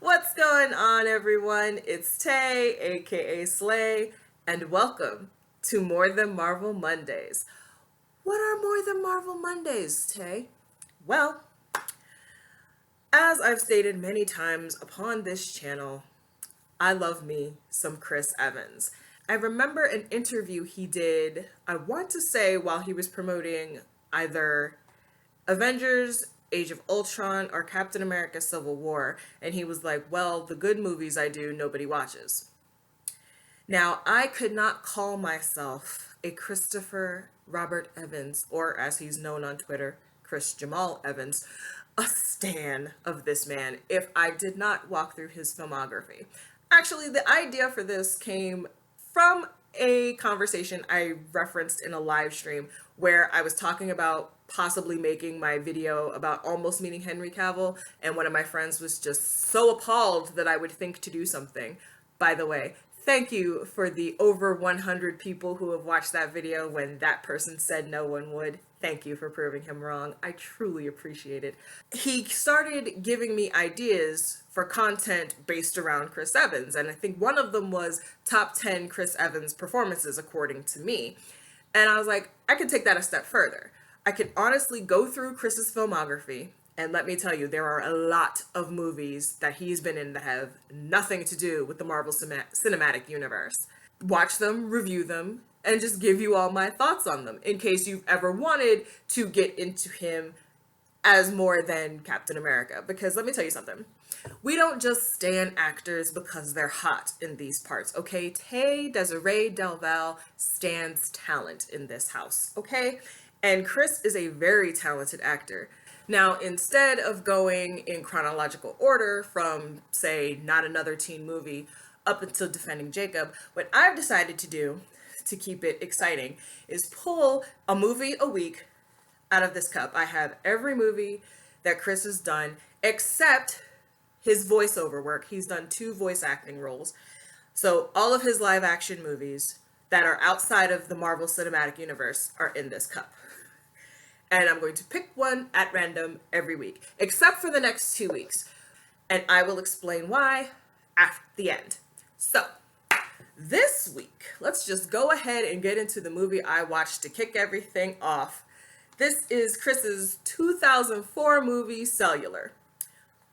What's going on, everyone? It's Tay, aka Slay, and welcome to More Than Marvel Mondays. What are More Than Marvel Mondays, Tay? Well, as I've stated many times upon this channel, I love me some Chris Evans. I remember an interview he did, I want to say while he was promoting either Avengers, Age of Ultron, or Captain America Civil War, and he was like, well, the good movies I do, nobody watches. Now, I could not call myself a Christopher Robert Evans, or as he's known on Twitter, Chris Jamal Evans, a stan of this man if I did not walk through his filmography. Actually, the idea for this came from a conversation I referenced in a live stream where I was talking about possibly making my video about almost meeting Henry Cavill, and one of my friends was just so appalled that I would think to do something. By the way, thank you for the over 100 people who have watched that video when that person said no one would. Thank you for proving him wrong. I truly appreciate it. He started giving me ideas for content based around Chris Evans, and I think one of them was top 10 Chris Evans performances according to me. And I was like, I could take that a step further. I could honestly go through Chris's filmography, and let me tell you, there are a lot of movies that he's been in that have nothing to do with the Marvel Cinematic Universe. Watch them, review them, and just give you all my thoughts on them in case you've ever wanted to get into him as more than Captain America. Because let me tell you something. We don't just stand actors because they're hot in these parts, okay? Tay Desiree Delval stands talent in this house, okay? And Chris is a very talented actor. Now, instead of going in chronological order from, say, Not Another Teen Movie up until Defending Jacob, what I've decided to do to keep it exciting is pull a movie a week out of this cup. I have every movie that Chris has done except his voiceover work. He's done 2 voice acting roles. So all of his live action movies that are outside of the Marvel Cinematic Universe are in this cup. And I'm going to pick one at random every week, except for the next 2 weeks. And I will explain why at the end. So, this week, let's just go ahead and get into the movie I watched to kick everything off. This is Chris's 2004 movie, Cellular.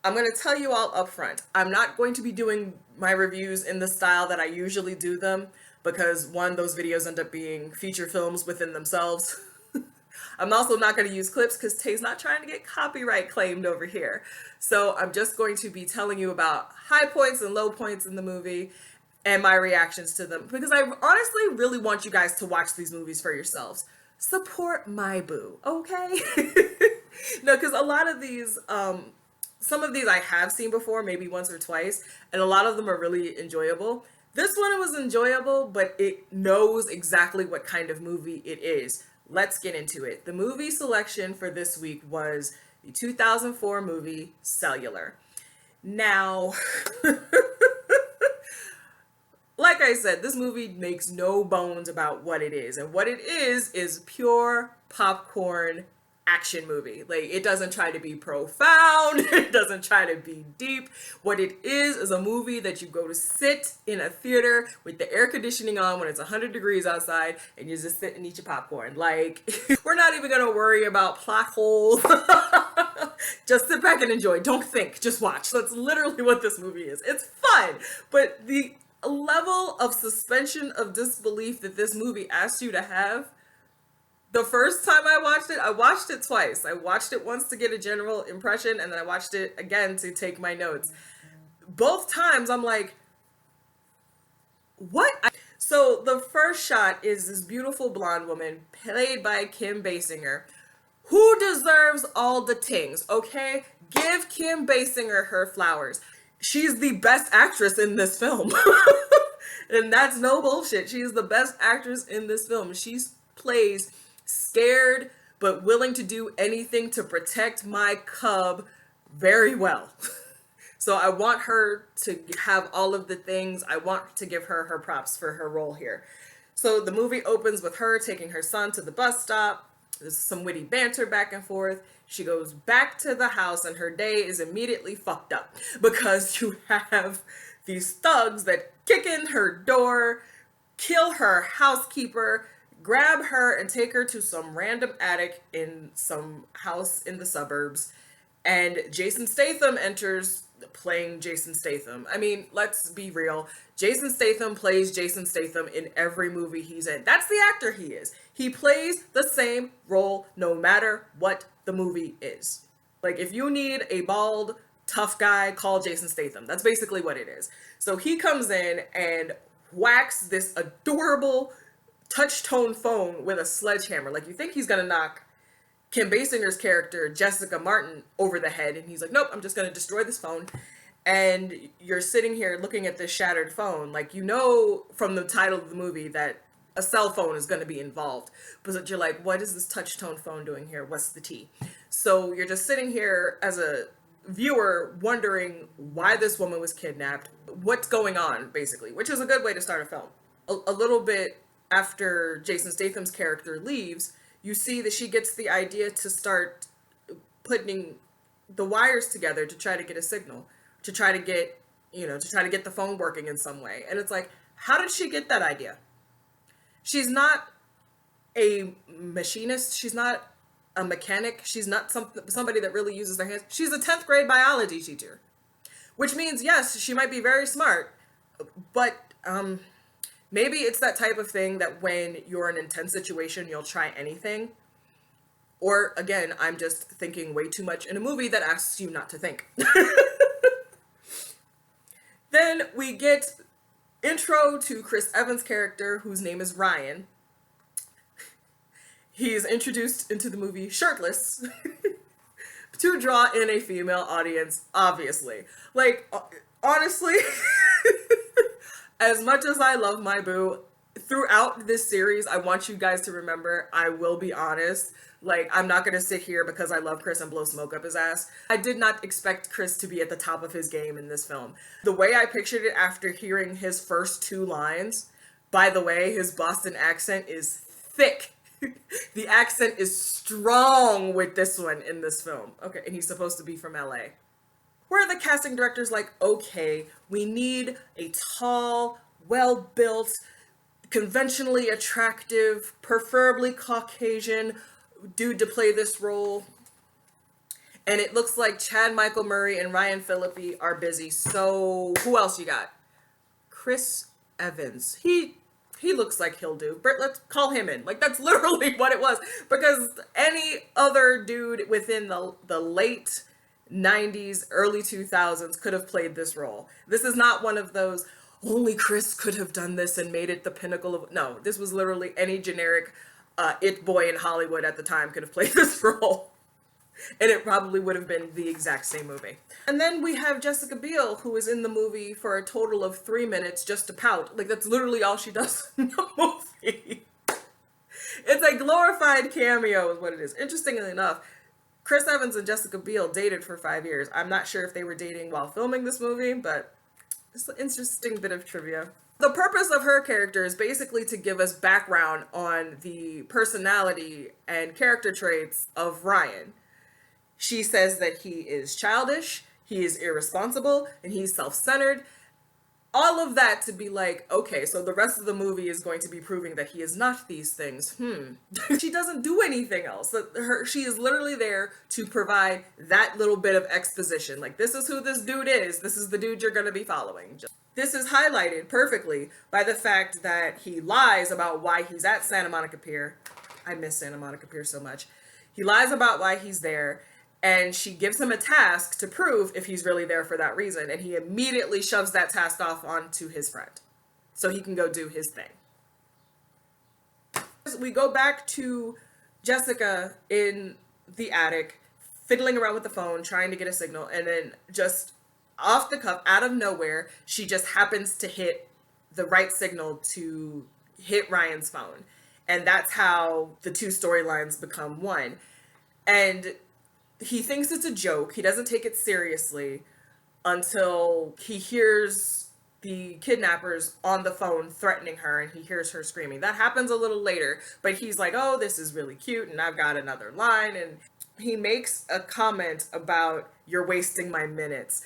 I'm going to tell you all up front, I'm not going to be doing my reviews in the style that I usually do them, because one, those videos end up being feature films within themselves. I'm also not going to use clips because Tay's not trying to get copyright claimed over here. So I'm just going to be telling you about high points and low points in the movie and my reactions to them, because I honestly really want you guys to watch these movies for yourselves. Support my boo, okay? No, because a lot of these, some of these I have seen before, maybe once or twice, and a lot of them are really enjoyable. This one was enjoyable, but it knows exactly what kind of movie it is. Let's get into it. The movie selection for this week was the 2004 movie Cellular. Now, like I said, this movie makes no bones about what it is. And what it is pure popcorn action movie. Like, it doesn't try to be profound. It doesn't try to be deep. What it is a movie that you go to sit in a theater with the air conditioning on when it's 100 degrees outside and you just sit and eat your popcorn. Like, we're not even going to worry about plot holes. Just sit back and enjoy. Don't think, just watch. That's literally what this movie is. It's fun, but the level of suspension of disbelief that this movie asks you to have, the first time I watched it twice. I watched it once to get a general impression, and then I watched it again to take my notes. Both times I'm like, what? So the first shot is this beautiful blonde woman played by Kim Basinger, who deserves all the tings, okay? Give Kim Basinger her flowers. She's the best actress in this film. And that's no bullshit. She's the best actress in this film. She plays scared but willing to do anything to protect my cub very well. So I want her to have all of the things. I want to give her her props for her role here. So the movie opens with her taking her son to the bus stop. There's some witty banter back and forth. She goes back to the house and her day is immediately fucked up because you have these thugs that kick in her door, kill her housekeeper, grab her and take her to some random attic in some house in the suburbs. And Jason Statham enters playing Jason Statham. I mean, let's be real. Jason Statham plays Jason Statham in every movie he's in. That's the actor he is. He plays the same role no matter what the movie is. Like, if you need a bald, tough guy, call Jason Statham. That's basically what it is. So he comes in and whacks this adorable touch tone phone with a sledgehammer. Like, you think he's gonna knock Kim Basinger's character, Jessica Martin, over the head, and he's like, nope, I'm just gonna destroy this phone. And you're sitting here looking at this shattered phone, like, you know from the title of the movie that a cell phone is going to be involved, but you're like, what is this touch tone phone doing here? What's the tea? So you're just sitting here as a viewer wondering why this woman was kidnapped, what's going on, basically, which is a good way to start a film. A little bit after Jason Statham's character leaves, you see that she gets the idea to start putting the wires together to try to get a signal, to try to get, to try to get the phone working in some way. And it's like, how did she get that idea? She's not a machinist. She's not a mechanic. She's not somebody that really uses their hands. She's a 10th grade biology teacher, which means, yes, she might be very smart, but maybe it's that type of thing that when you're in an intense situation, you'll try anything. Or again, I'm just thinking way too much in a movie that asks you not to think. Then we get intro to Chris Evans' character, whose name is Ryan. He is introduced into the movie shirtless to draw in a female audience, obviously. Like, honestly, as much as I love my boo, throughout this series, I want you guys to remember, I will be honest. Like, I'm not going to sit here because I love Chris and blow smoke up his ass. I did not expect Chris to be at the top of his game in this film. The way I pictured it after hearing his first 2 lines, by the way, his Boston accent is thick. The accent is strong with this one in this film. Okay, and he's supposed to be from LA. Where the casting director's like, okay, we need a tall, well-built, conventionally attractive, preferably Caucasian dude to play this role. And it looks like Chad Michael Murray and Ryan Phillippe are busy. So who else you got? Chris Evans. He looks like he'll do. Britt, let's call him in. Like, that's literally what it was. Because any other dude within the late 90s, early 2000s could have played this role. This is not one of those, only Chris could have done this and made it the pinnacle of... No, this was literally any generic it boy in Hollywood at the time could have played this role. And it probably would have been the exact same movie. And then we have Jessica Biel, who is in the movie for a total of 3 minutes just to pout. Like, that's literally all she does in the movie. It's a glorified cameo is what it is. Interestingly enough, Chris Evans and Jessica Biel dated for 5 years. I'm not sure if they were dating while filming this movie, but it's an interesting bit of trivia. The purpose of her character is basically to give us background on the personality and character traits of Ryan. She says that he is childish, he is irresponsible, and he's self-centered. All of that to be like, okay, so the rest of the movie is going to be proving that he is not these things. She doesn't do anything else. She is literally there to provide that little bit of exposition. Like, this is who this dude is. This is the dude you're going to be following. This is highlighted perfectly by the fact that he lies about why he's at Santa Monica Pier. I miss Santa Monica Pier so much. He lies about why he's there. And she gives him a task to prove if he's really there for that reason. And he immediately shoves that task off onto his friend so he can go do his thing. We go back to Jessica in the attic, fiddling around with the phone, trying to get a signal. And then just off the cuff, out of nowhere, she just happens to hit the right signal to hit Ryan's phone. And that's how the 2 storylines become one. And he thinks it's a joke. He doesn't take it seriously until he hears the kidnappers on the phone threatening her and he hears her screaming. That happens a little later, but he's like, oh, this is really cute and I've got another line. And he makes a comment about "you're wasting my minutes."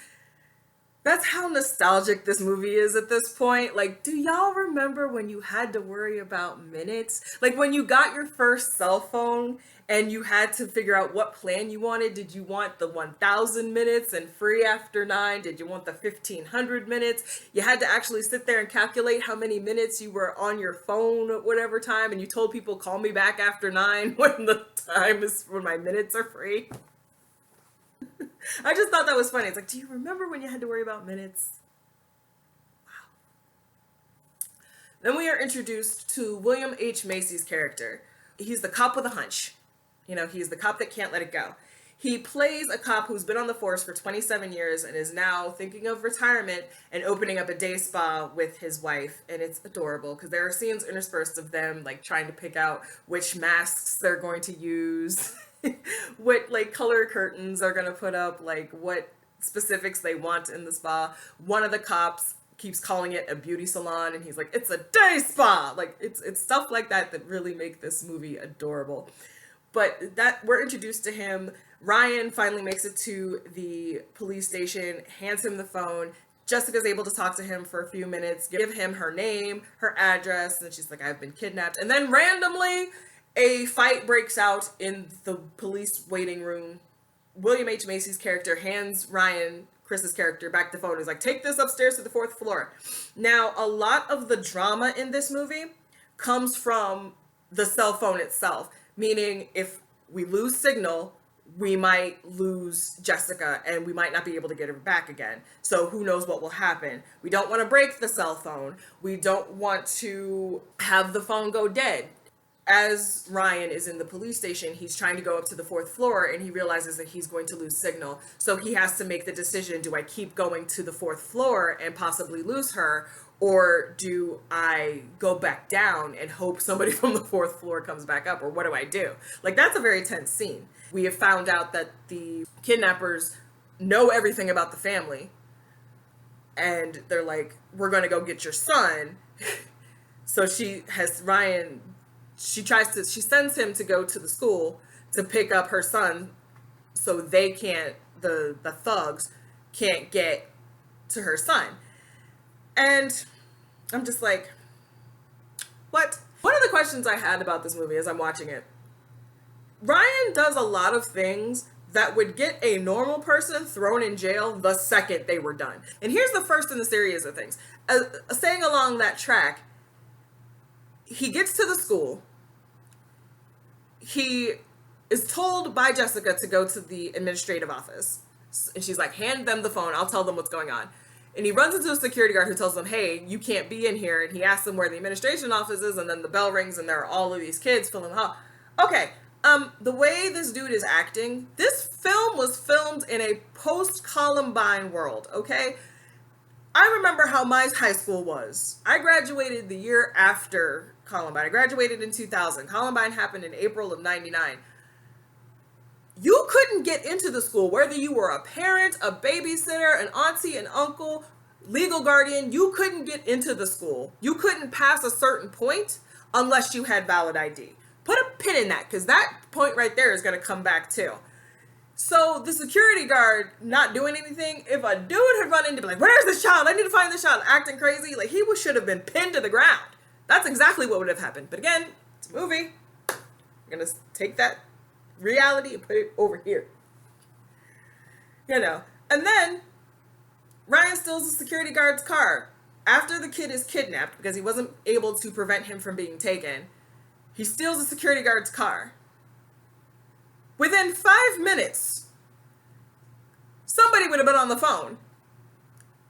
That's how nostalgic this movie is at this point. Like, do y'all remember when you had to worry about minutes? Like, when you got your first cell phone and you had to figure out what plan you wanted. Did you want the 1,000 minutes and free after 9? Did you want the 1,500 minutes? You had to actually sit there and calculate how many minutes you were on your phone at whatever time, and you told people, call me back after 9 when the time is when my minutes are free. I just thought that was funny. It's like, do you remember when you had to worry about minutes? Wow. Then we are introduced to William H. Macy's character. He's the cop with a hunch. You know, he's the cop that can't let it go. He plays a cop who's been on the force for 27 years and is now thinking of retirement and opening up a day spa with his wife. And it's adorable because there are scenes interspersed of them like trying to pick out which masks they're going to use, what like color curtains are going to put up, like what specifics they want in the spa. One of the cops keeps calling it a beauty salon and he's like, it's a day spa. Like it's stuff like that that really make this movie adorable. But that we're introduced to him. Ryan finally makes it to the police station, hands him the phone. Jessica's able to talk to him for a few minutes, give him her name, her address, and she's like, I've been kidnapped. And then randomly, a fight breaks out in the police waiting room. William H. Macy's character hands Ryan, Chris's character, back the phone. He's like, take this upstairs to the 4th floor. Now, a lot of the drama in this movie comes from the cell phone itself, meaning if we lose signal, we might lose Jessica and we might not be able to get her back again. So who knows what will happen. We don't want to break the cell phone. We don't want to have the phone go dead. As Ryan is in the police station, he's trying to go up to the 4th floor and he realizes that he's going to lose signal. So he has to make the decision, do I keep going to the 4th floor and possibly lose her? Or do I go back down and hope somebody from the 4th floor comes back up? Or what do I do? Like, that's a very tense scene. We have found out that the kidnappers know everything about the family. And they're like, we're going to go get your son. So she sends him to go to the school to pick up her son so they can't, the thugs can't get to her son. And I'm just like, what? One of the questions I had about this movie as I'm watching it, Ryan does a lot of things that would get a normal person thrown in jail the second they were done. And here's the first in the series of things. Staying along that track, he gets to the school. He is told by Jessica to go to the administrative office. And she's like, hand them the phone. I'll tell them what's going on. And he runs into a security guard who tells him, hey, you can't be in here. And he asks them where the administration office is. And then the bell rings and there are all of these kids filling the hall. Okay. The way this dude is acting, this film was filmed in a post-Columbine world, okay? I remember how my high school was. I graduated the year after Columbine. I graduated in 2000. Columbine happened in April of 99. You couldn't get into the school, whether you were a parent, a babysitter, an auntie, an uncle, legal guardian, you couldn't get into the school. You couldn't pass a certain point unless you had valid ID. Put a pin in that, because that point right there is going to come back too. So the security guard not doing anything, if a dude had run in to be like, where's this child? I need to find this child, acting crazy, like he should have been pinned to the ground. That's exactly what would have happened. But again, it's a movie. We're going to take that reality and put it over here. You know. And then Ryan steals the security guard's car. After the kid is kidnapped, because he wasn't able to prevent him from being taken, he steals the security guard's car. Within 5 minutes, somebody would have been on the phone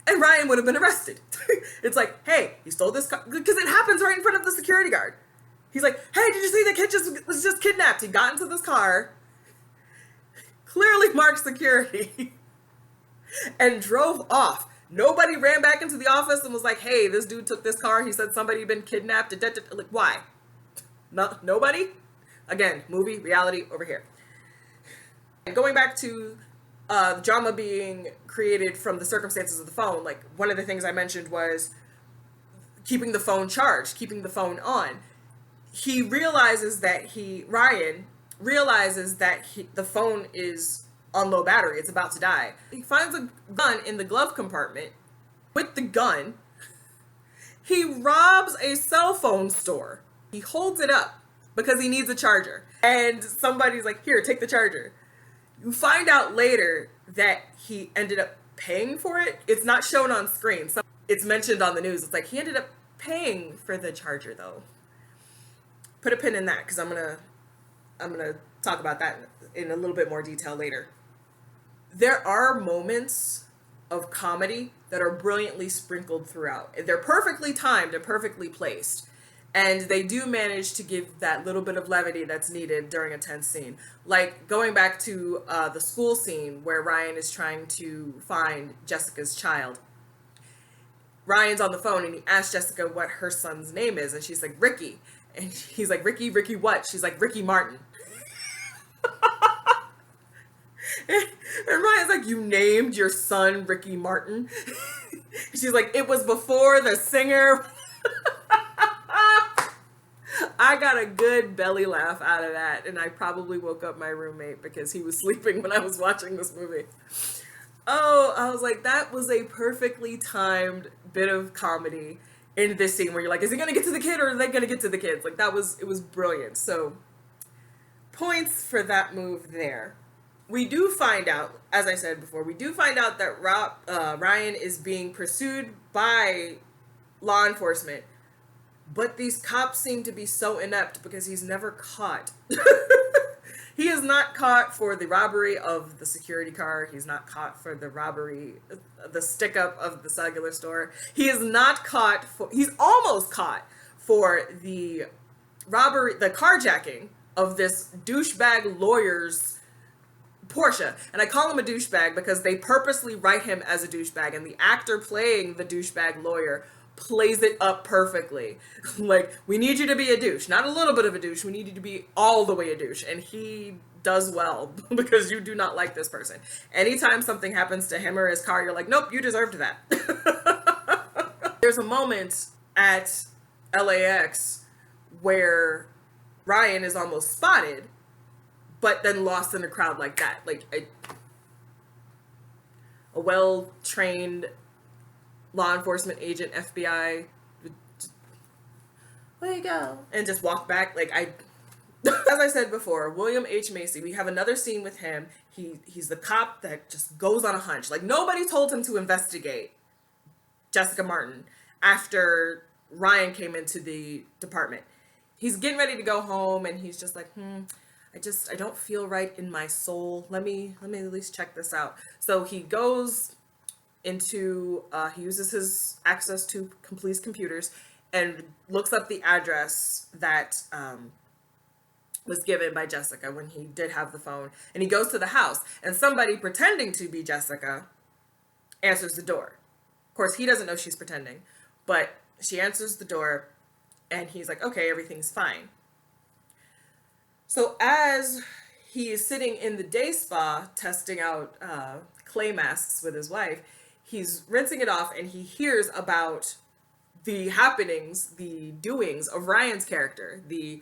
and Ryan would have been arrested. It's like, hey, he stole this car. Because it happens right in front of the security guard. He's like, hey, did you see the kid was just kidnapped? He got into this car, clearly marked security, and drove off. Nobody ran back into the office and was like, hey, this dude took this car. He said somebody had been kidnapped. Like, why? Nobody? Again, movie, reality, over here. And going back to the drama being created from the circumstances of the phone, like one of the things I mentioned was keeping the phone charged, keeping the phone on. He realizes that Ryan realizes that the phone is on low battery. It's about to die. He finds a gun in the glove compartment. With the gun, he robs a cell phone store. He holds it up because he needs a charger. And somebody's like, here, take the charger. You find out later that he ended up paying for it. It's not shown on screen. It's mentioned on the news. It's like he ended up paying for the charger though. Put a pin in that because I'm gonna talk about that in a little bit more detail later. There are moments of comedy that are brilliantly sprinkled throughout. They're perfectly timed and perfectly placed. And they do manage to give that little bit of levity that's needed during a tense scene. Like going back to the school scene where Ryan is trying to find Jessica's child. Ryan's on the phone and he asks Jessica what her son's name is. And she's like, Ricky. And he's like, Ricky what? She's like, Ricky Martin. And Ryan's like, you named your son Ricky Martin? She's like, it was before the singer. I got a good belly laugh out of that, and I probably woke up my roommate because he was sleeping when I was watching this movie. Oh, I was like, that was a perfectly timed bit of comedy in this scene where you're like, is he gonna get to the kid or are they gonna get to the kids? Like it was brilliant. So points for that move there. We do find out, as I said before, that Ryan is being pursued by law enforcement, but these cops seem to be so inept because he's never caught. He is not caught for the robbery of the security car. He's not caught for the robbery, the stick up of the cellular store. He is not caught he's almost caught for the robbery, the carjacking of this douchebag lawyer's Porsche. And I call him a douchebag because they purposely write him as a douchebag, and the actor playing the douchebag lawyer plays it up perfectly. Like, we need you to be a douche, not a little bit of a douche. We need you to be all the way a douche. And he does well because you do not like this person. Anytime something happens to him or his car, you're like, nope, you deserved that. There's a moment at LAX where Ryan is almost spotted, but then lost in a crowd like that. Like a well-trained law enforcement agent, FBI, where you go? And just walk back. Like as I said before, William H. Macy, we have another scene with him. He's the cop that just goes on a hunch. Like nobody told him to investigate Jessica Martin after Ryan came into the department. He's getting ready to go home and he's just like, I don't feel right in my soul. Let me at least check this out. So he goes into, he uses his access to police computers and looks up the address that was given by Jessica when he did have the phone. And he goes to the house and somebody pretending to be Jessica answers the door. Of course, he doesn't know she's pretending, but she answers the door and he's like, okay, everything's fine. So as he is sitting in the day spa testing out clay masks with his wife, he's rinsing it off and he hears about the happenings, the doings of Ryan's character, the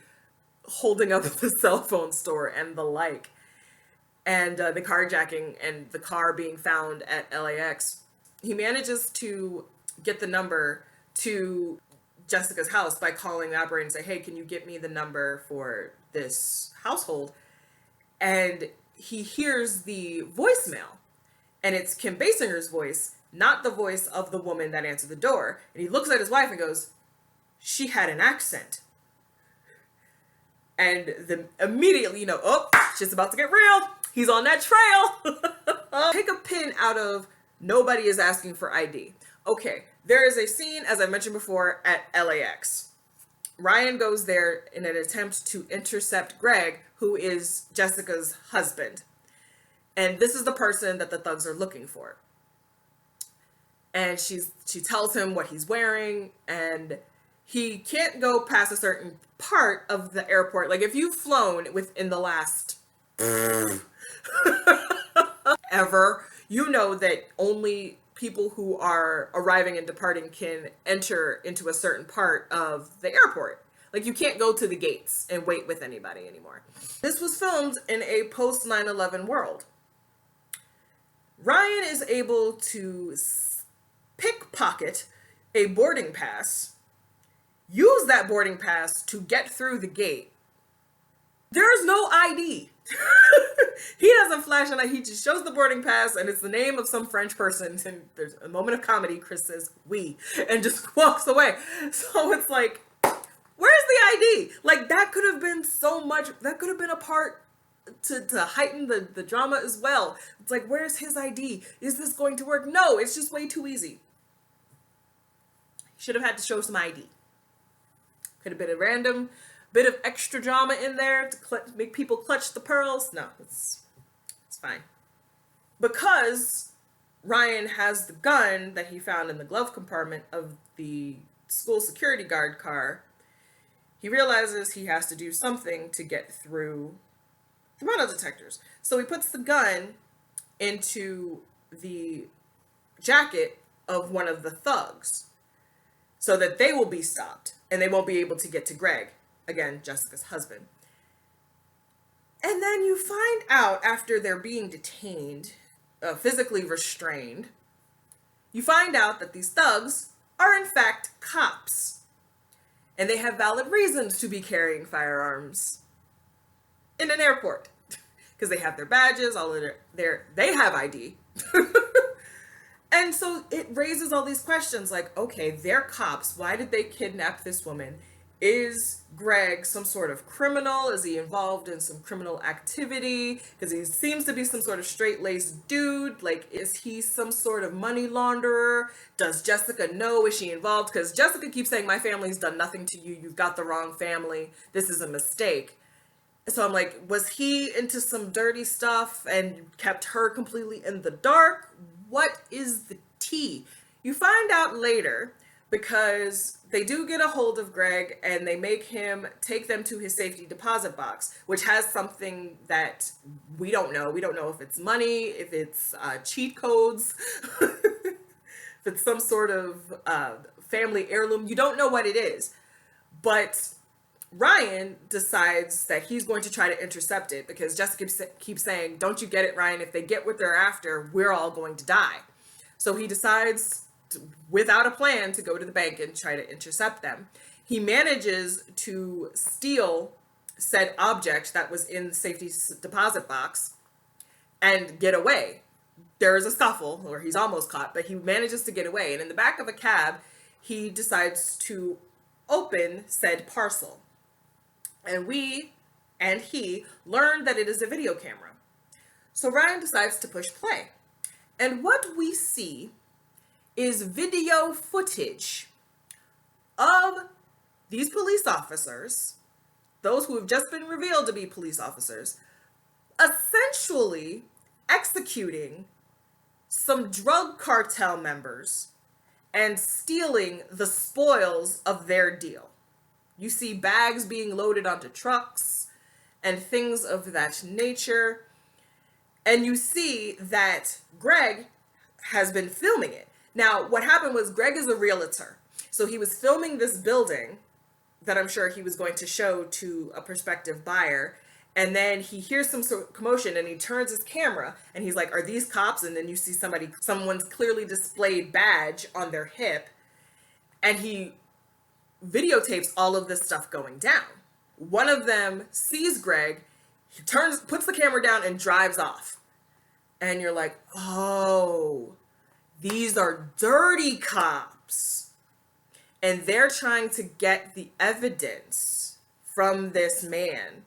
holding up the cell phone store and the like, and the carjacking and the car being found at LAX. He manages to get the number to Jessica's house by calling the operator and say, hey, can you get me the number for this household? And he hears the voicemail, and it's Kim Basinger's voice, not the voice of the woman that answered the door. And he looks at his wife and goes, she had an accent. And immediately, oh, shit's about to get real. He's on that trail. Take a pin out of nobody is asking for ID. Okay, there is a scene, as I mentioned before, at LAX. Ryan goes there in an attempt to intercept Greg, who is Jessica's husband. And this is the person that the thugs are looking for. And she tells him what he's wearing, and he can't go past a certain part of the airport. Like if you've flown within the last ever, you know that only people who are arriving and departing can enter into a certain part of the airport. Like, you can't go to the gates and wait with anybody anymore. This was filmed in a post 9/11 world. Ryan is able to pickpocket a boarding pass, use that boarding pass to get through the gate. There's no ID. He doesn't flash an ID. He just shows the boarding pass, and it's the name of some French person. And there's a moment of comedy. Chris says, "Oui," and just walks away. So it's like, where's the ID? Like, that could have been so much. That could have been a part to heighten the drama as well. It's like, where's his ID? Is this going to work? No, it's just way too easy. Should have had to show some ID. Could have been a random bit of extra drama in there to make people clutch the pearls. No, it's fine. Because Ryan has the gun that he found in the glove compartment of the school security guard car, he realizes he has to do something to get through the metal detectors. So he puts the gun into the jacket of one of the thugs so that they will be stopped and they won't be able to get to Greg, again, Jessica's husband. And then you find out, after they're being detained, physically restrained, you find out that these thugs are in fact cops. And they have valid reasons to be carrying firearms in an airport. Because they have their badges, all of they have ID. And so it raises all these questions like, okay, they're cops. Why did they kidnap this woman? Is Greg some sort of criminal? Is he involved in some criminal activity? Because he seems to be some sort of straight-laced dude. Like, is he some sort of money launderer? Does Jessica know? Is she involved? Because Jessica keeps saying, my family's done nothing to you. You've got the wrong family. This is a mistake. So I'm like, was he into some dirty stuff and kept her completely in the dark? What is the tea? You find out later, because they do get a hold of Greg and they make him take them to his safety deposit box, which has something that we don't know. We don't know if it's money, if it's cheat codes, if it's some sort of family heirloom. You don't know what it is. But Ryan decides that he's going to try to intercept it because Jessica keeps saying, don't you get it, Ryan? If they get what they're after, we're all going to die. So he decides, without a plan, to go to the bank and try to intercept them. He manages to steal said object that was in the safety deposit box and get away. There is a scuffle where he's almost caught, but he manages to get away. And in the back of a cab, he decides to open said parcel. And he learn that it is a video camera. So Ryan decides to push play. And what we see is video footage of these police officers, those who have just been revealed to be police officers, essentially executing some drug cartel members and stealing the spoils of their deal. You see bags being loaded onto trucks and things of that nature. And you see that Greg has been filming it. Now, what happened was Greg is a realtor. So he was filming this building that I'm sure he was going to show to a prospective buyer. And then he hears some sort of commotion and he turns his camera and he's like, are these cops? And then you see someone's clearly displayed badge on their hip. And he videotapes all of this stuff going down. One of them sees Greg, he puts the camera down and drives off. And you're like, oh, these are dirty cops. And they're trying to get the evidence from this man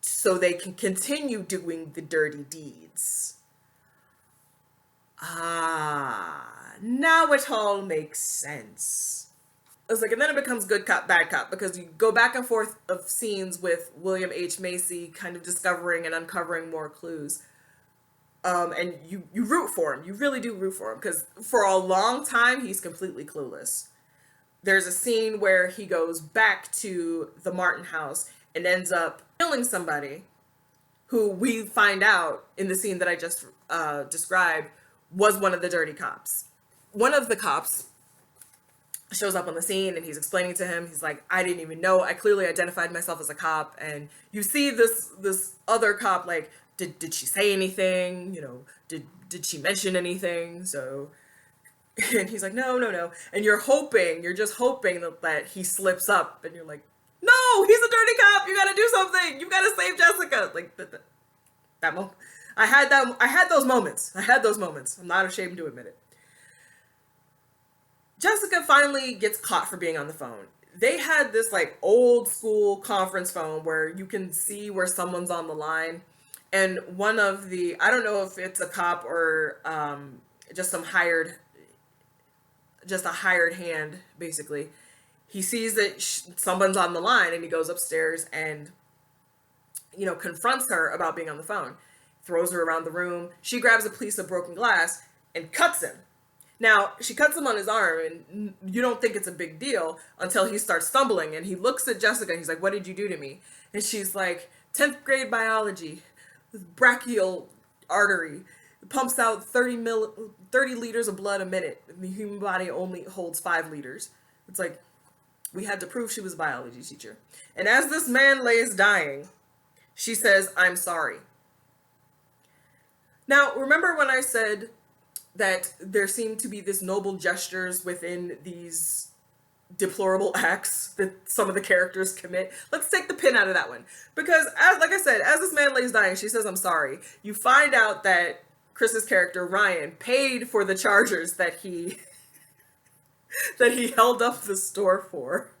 so they can continue doing the dirty deeds. Ah, now it all makes sense. I was like, and then it becomes good cop, bad cop, because you go back and forth of scenes with William H. Macy kind of discovering and uncovering more clues. And you root for him. You really do root for him, because for a long time, he's completely clueless. There's a scene where he goes back to the Martin house and ends up killing somebody who we find out in the scene that I just described was one of the dirty cops. One of the cops shows up on the scene and he's explaining to him, he's like, I didn't even know, I clearly identified myself as a cop. And you see this other cop, like, did she say anything, did she mention anything? So, and he's like, no, and you're just hoping that he slips up, and you're like, no, he's a dirty cop, you gotta do something, you gotta save Jessica. Like that moment, I had those moments, I'm not ashamed to admit it. Jessica finally gets caught for being on the phone. They had this like old school conference phone where you can see where someone's on the line. And one of the, I don't know if it's a cop or just a hired hand, basically. He sees that someone's on the line and he goes upstairs and, confronts her about being on the phone. Throws her around the room. She grabs a piece of broken glass and cuts him. Now, she cuts him on his arm, and you don't think it's a big deal until he starts stumbling, and he looks at Jessica, and he's like, what did you do to me? And she's like, 10th grade biology, brachial artery, it pumps out 30 liters of blood a minute, and the human body only holds 5 liters. It's like, we had to prove she was a biology teacher. And as this man lays dying, she says, I'm sorry. Now, remember when I said that there seem to be this noble gestures within these deplorable acts that some of the characters commit? Let's take the pin out of that one. Because, like I said, as this man lays dying, she says, I'm sorry. You find out that Chris's character, Ryan, paid for the chargers that he held up the store for.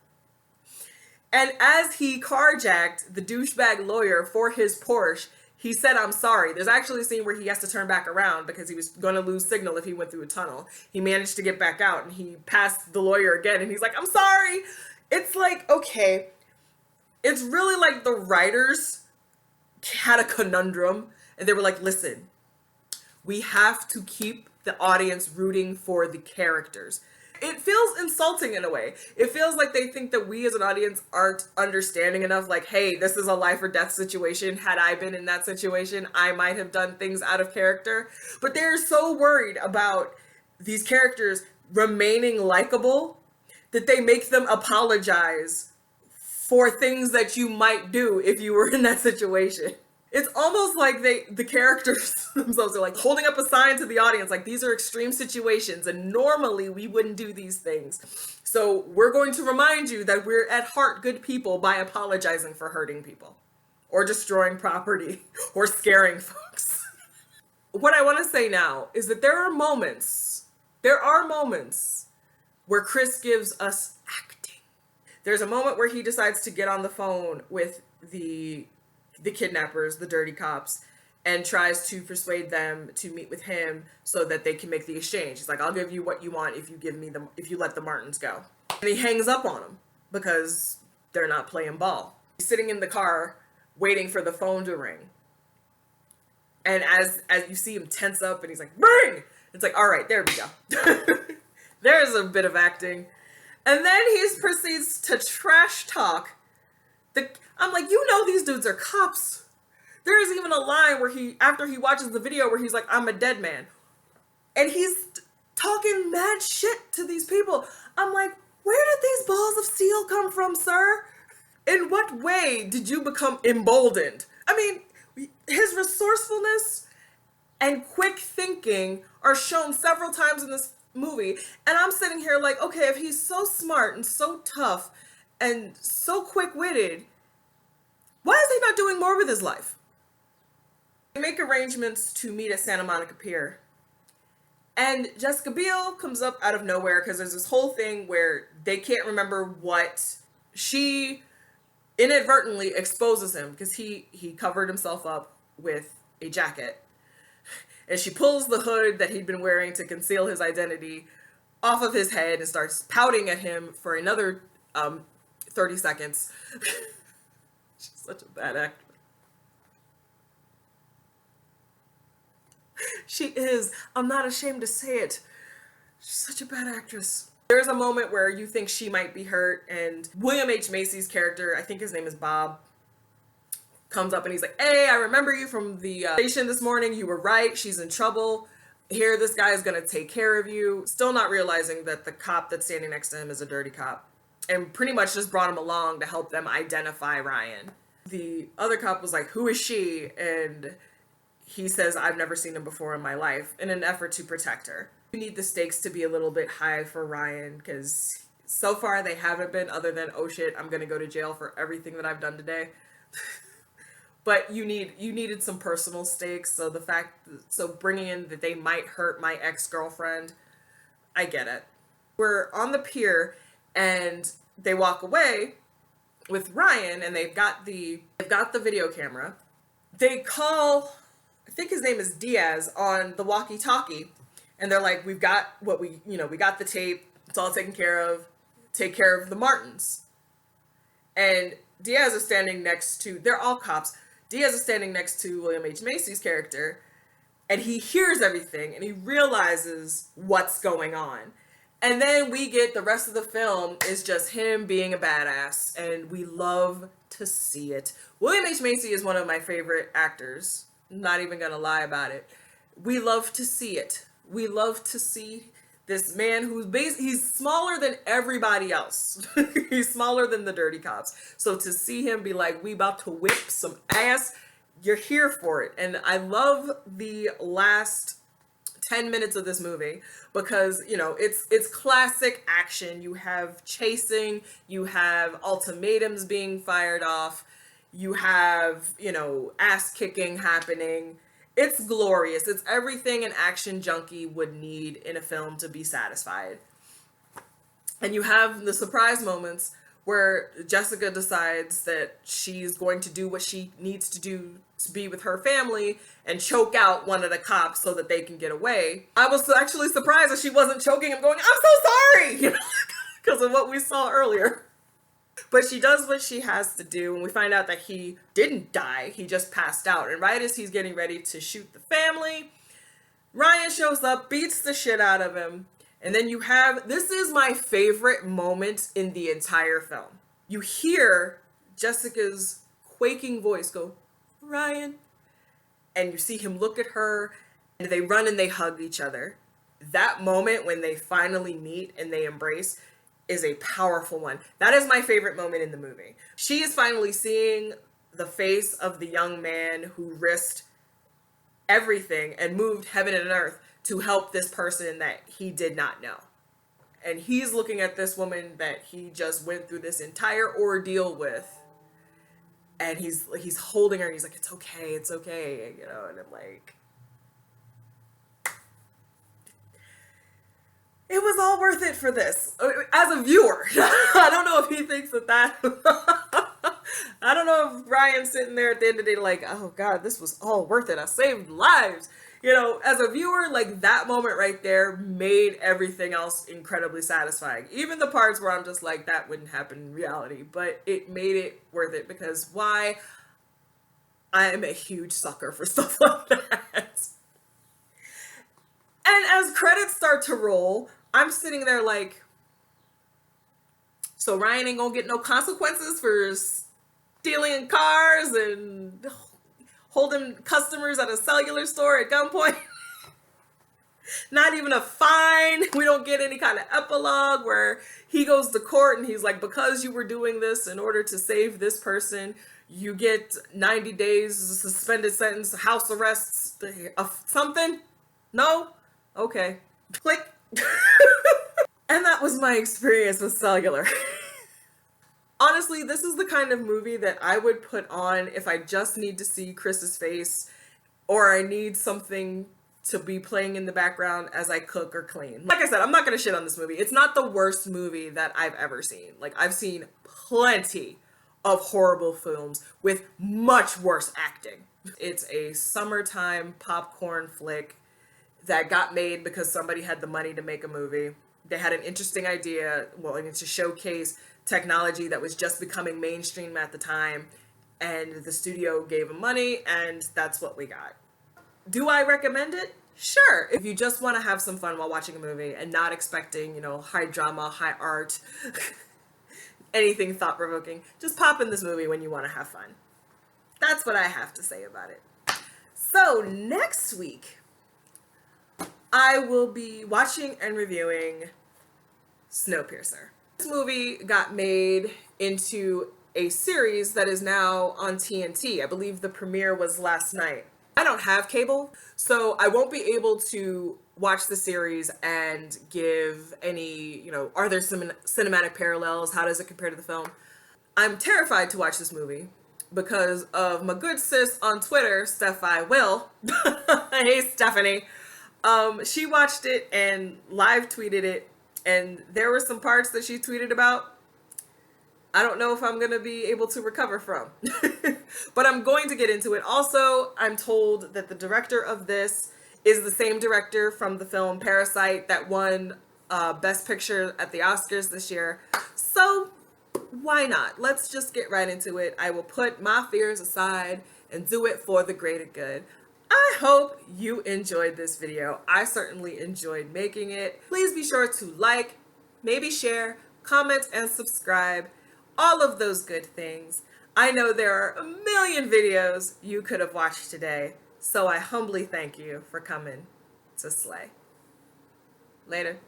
And as he carjacked the douchebag lawyer for his Porsche, he said, I'm sorry. There's actually a scene where he has to turn back around because he was going to lose signal if he went through a tunnel. He managed to get back out, and he passed the lawyer again, and he's like, I'm sorry. It's like, okay. It's really like the writers had a conundrum, and they were like, listen, we have to keep the audience rooting for the characters. It feels insulting in a way. It feels like they think that we as an audience aren't understanding enough. Like, hey, this is a life or death situation. Had I been in that situation, I might have done things out of character. But they're so worried about these characters remaining likable that they make them apologize for things that you might do if you were in that situation. It's almost like the characters themselves are like holding up a sign to the audience, like, these are extreme situations and normally we wouldn't do these things. So we're going to remind you that we're at heart good people by apologizing for hurting people or destroying property or scaring folks. What I want to say now is that there are moments where Chris gives us acting. There's a moment where he decides to get on the phone with the kidnappers, the dirty cops, and tries to persuade them to meet with him so that they can make the exchange. He's like, I'll give you what you want if you let the Martins go. And he hangs up on them because they're not playing ball. He's sitting in the car waiting for the phone to ring. And as you see him tense up and he's like, ring! It's like, all right, there we go. There's a bit of acting. And then he proceeds to trash talk I'm like, these dudes are cops. There is even a line where after he watches the video where he's like, I'm a dead man. And he's talking mad shit to these people. I'm like, where did these balls of steel come from, sir? In what way did you become emboldened? I mean, his resourcefulness and quick thinking are shown several times in this movie. And I'm sitting here like, okay, if he's so smart and so tough and so quick-witted, why is he not doing more with his life? They make arrangements to meet at Santa Monica Pier. And Jessica Biel comes up out of nowhere because there's this whole thing where they can't remember what. She inadvertently exposes him because he covered himself up with a jacket. And she pulls the hood that he'd been wearing to conceal his identity off of his head and starts pouting at him for another 30 seconds. She's such a bad actor. She is. I'm not ashamed to say it. She's such a bad actress. There's a moment where you think she might be hurt, and William H. Macy's character, I think his name is Bob, comes up and he's like, hey, I remember you from the station this morning. You were right. She's in trouble. Here, this guy is going to take care of you, still not realizing that the cop that's standing next to him is a dirty cop, and pretty much just brought him along to help them identify Ryan. The other cop was like, "Who is she?" And he says, "I've never seen him before in my life," in an effort to protect her. You need the stakes to be a little bit high for Ryan, because so far they haven't been, other than, oh shit, I'm going to go to jail for everything that I've done today. But you needed some personal stakes, so bringing in that they might hurt my ex-girlfriend, I get it. We're on the pier and they walk away with Ryan, and they've got the video camera. They call, I think his name is Diaz, on the walkie-talkie, and they're like, "We've got we got the tape. It's all taken care of. Take care of the Martins." And Diaz is standing next to, they're all cops. Diaz is standing next to William H. Macy's character, and he hears everything and he realizes what's going on. And then we get the rest of the film is just him being a badass, and we love to see it. William H. Macy is one of my favorite actors. I'm not even gonna lie about it. We love to see it. We love to see this man he's smaller than everybody else. He's smaller than the dirty cops. So to see him be like, "We about to whip some ass," you're here for it. And I love the last 10 minutes of this movie because, it's classic action. You have chasing, you have ultimatums being fired off, you have, ass kicking happening. It's glorious. It's everything an action junkie would need in a film to be satisfied. And you have the surprise moments where Jessica decides that she's going to do what she needs to do to be with her family and choke out one of the cops so that they can get away. I was actually surprised that she wasn't choking him, going, "I'm so sorry," because of what we saw earlier. But she does what she has to do, and we find out that he didn't die. He just passed out. And right as he's getting ready to shoot the family, Ryan shows up, beats the shit out of him. And then this is my favorite moment in the entire film. You hear Jessica's quaking voice go, "Ryan." And you see him look at her, and they run and they hug each other. That moment when they finally meet and they embrace is a powerful one. That is my favorite moment in the movie. She is finally seeing the face of the young man who risked everything and moved heaven and earth to help this person that he did not know. And he's looking at this woman that he just went through this entire ordeal with, and he's holding her, and he's like, "It's okay, it's okay," and I'm like, it was all worth it for this. As a viewer, I don't know if he thinks that I don't know if Ryan's sitting there at the end of the day like, "Oh God, this was all worth it. I saved lives." As a viewer, like, that moment right there made everything else incredibly satisfying. Even the parts where I'm just like, that wouldn't happen in reality, but it made it worth it because why? I am a huge sucker for stuff like that. And as credits start to roll, I'm sitting there like, so Ryan ain't gonna get no consequences for stealing cars and holding customers at a cellular store at gunpoint? Not even a fine. We don't get any kind of epilogue where he goes to court and he's like, "Because you were doing this in order to save this person, you get 90 days suspended sentence, house arrests, something." No? Okay. Click. And that was my experience with Cellular. Honestly, this is the kind of movie that I would put on if I just need to see Chris's face, or I need something to be playing in the background as I cook or clean. Like I said, I'm not gonna shit on this movie. It's not the worst movie that I've ever seen. Like, I've seen plenty of horrible films with much worse acting. It's a summertime popcorn flick that got made because somebody had the money to make a movie. They had an interesting idea, to showcase technology that was just becoming mainstream at the time, and the studio gave them money, and that's what we got. Do I recommend it? Sure. If you just want to have some fun while watching a movie and not expecting, high drama, high art, anything thought-provoking, just pop in this movie when you want to have fun. That's what I have to say about it. So next week, I will be watching and reviewing Snowpiercer. This movie got made into a series that is now on TNT. I believe the premiere was last night. I don't have cable, so I won't be able to watch the series and give any, are there some cinematic parallels? How does it compare to the film? I'm terrified to watch this movie because of my good sis on Twitter, Steph Will. Hey, Stephanie. She watched it and live tweeted it, and there were some parts that she tweeted about I don't know if I'm going to be able to recover from. But I'm going to get into it. Also, I'm told that the director of this is the same director from the film Parasite that won Best Picture at the Oscars this year. So why not? Let's just get right into it. I will put my fears aside and do it for the greater good. I hope you enjoyed this video. I certainly enjoyed making it. Please be sure to like, maybe share, comment, and subscribe. All of those good things. I know there are a million videos you could have watched today, so I humbly thank you for coming to Slay. Later.